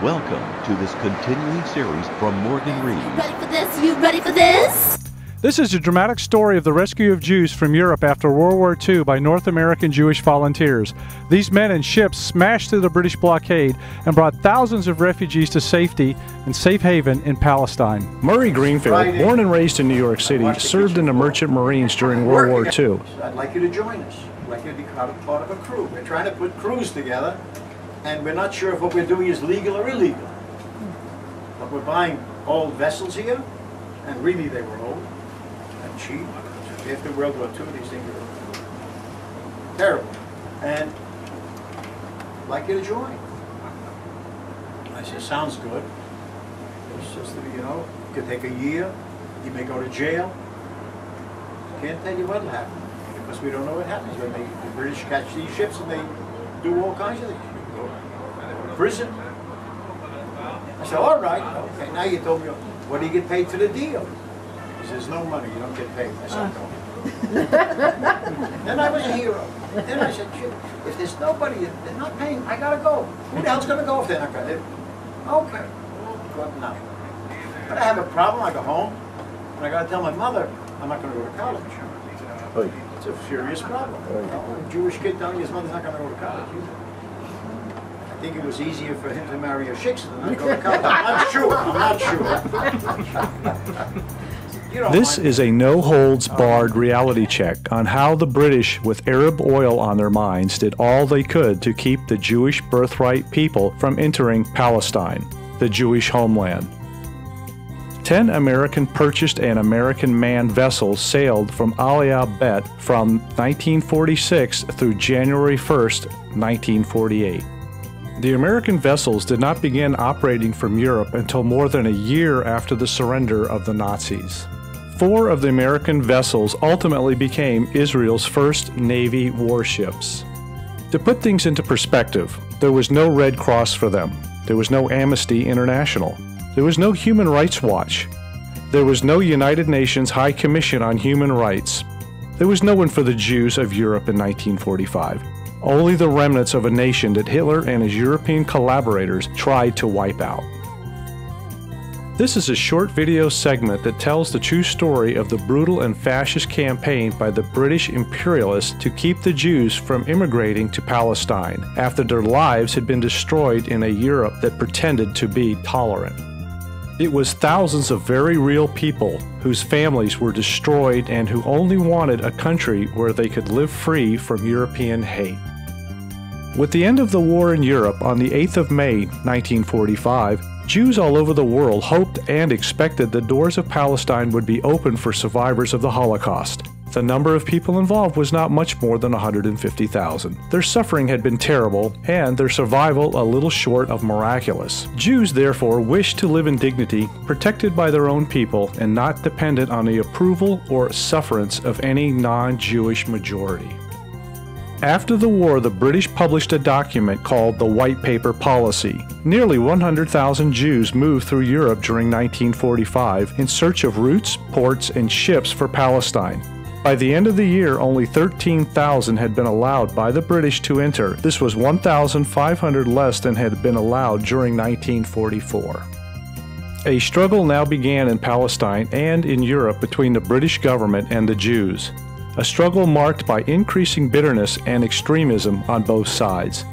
Welcome to this continuing series from Morgan Rees. You ready for this? You ready for this? This is a dramatic story of the rescue of Jews from Europe after World War II by North American Jewish volunteers. These men and ships smashed through the British blockade and brought thousands of refugees to safety and safe haven in Palestine. Murray Greenfield, born and raised in New York City, served in the Merchant Marines during World War II. I'd like you to join us. I'd like you to be part of a crew. We're trying to put crews together, and we're not sure if what we're doing is legal or illegal. But we're buying old vessels here, and really they were old and cheap. After World War II, these things were terrible. And I'd like you to join. I said, sounds good. It's just, you know, it could take a year. You may go to jail. Can't tell you what'll happen, because we don't know what happens when the British catch these ships and they do all kinds of things. You go to prison. I said, all right, okay, now you told me, what do you get paid for the deal? He says, no money, you don't get paid. I said, no. Then I was a hero. Then I said, shit, if there's nobody, they're not paying, I gotta go. Who the hell's gonna go if they're not gonna? Okay, go up now. But I have a problem, I go home, and I gotta tell my mother, I'm not gonna go to college. It's a serious problem. A Jewish kid telling his mother's not gonna go to college. I think it was easier for him to marry a shiksa than not go to college. I'm not sure. This is a no-holds-barred reality check on how the British, with Arab oil on their minds, did all they could to keep the Jewish birthright people from entering Palestine, the Jewish homeland. 10 American purchased and American manned vessels sailed from Aliyah from 1946 through January 1st, 1948. The American vessels did not begin operating from Europe until more than a year after the surrender of the Nazis. 4 of the American vessels ultimately became Israel's first Navy warships. To put things into perspective, there was no Red Cross for them. There was no Amnesty International. There was no Human Rights Watch. There was no United Nations High Commission on Human Rights. There was no one for the Jews of Europe in 1945. Only the remnants of a nation that Hitler and his European collaborators tried to wipe out. This is a short video segment that tells the true story of the brutal and fascist campaign by the British imperialists to keep the Jews from immigrating to Palestine after their lives had been destroyed in a Europe that pretended to be tolerant. It was thousands of very real people whose families were destroyed and who only wanted a country where they could live free from European hate. With the end of the war in Europe on the 8th of May, 1945, Jews all over the world hoped and expected the doors of Palestine would be open for survivors of the Holocaust. The number of people involved was not much more than 150,000. Their suffering had been terrible, and their survival a little short of miraculous. Jews therefore wished to live in dignity, protected by their own people, and not dependent on the approval or sufferance of any non-Jewish majority. After the war, the British published a document called the White Paper Policy. Nearly 100,000 Jews moved through Europe during 1945 in search of routes, ports, and ships for Palestine. By the end of the year, only 13,000 had been allowed by the British to enter. This was 1,500 less than had been allowed during 1944. A struggle now began in Palestine and in Europe between the British government and the Jews. A struggle marked by increasing bitterness and extremism on both sides.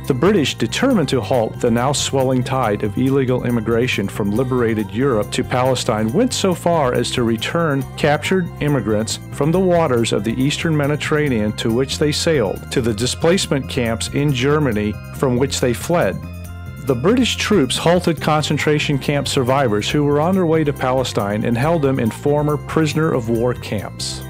The British, determined to halt the now swelling tide of illegal immigration from liberated Europe to Palestine, went so far as to return captured immigrants from the waters of the eastern Mediterranean to which they sailed, to the displacement camps in Germany from which they fled. The British troops halted concentration camp survivors who were on their way to Palestine and held them in former prisoner of war camps.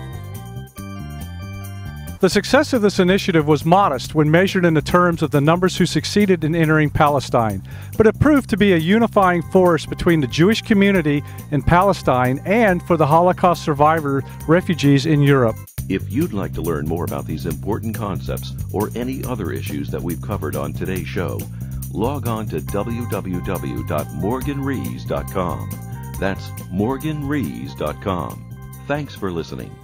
The success of this initiative was modest when measured in the terms of the numbers who succeeded in entering Palestine, but it proved to be a unifying force between the Jewish community in Palestine and for the Holocaust survivor refugees in Europe. If you'd like to learn more about these important concepts or any other issues that we've covered on today's show, log on to www.morganrees.com. That's morganrees.com. Thanks for listening.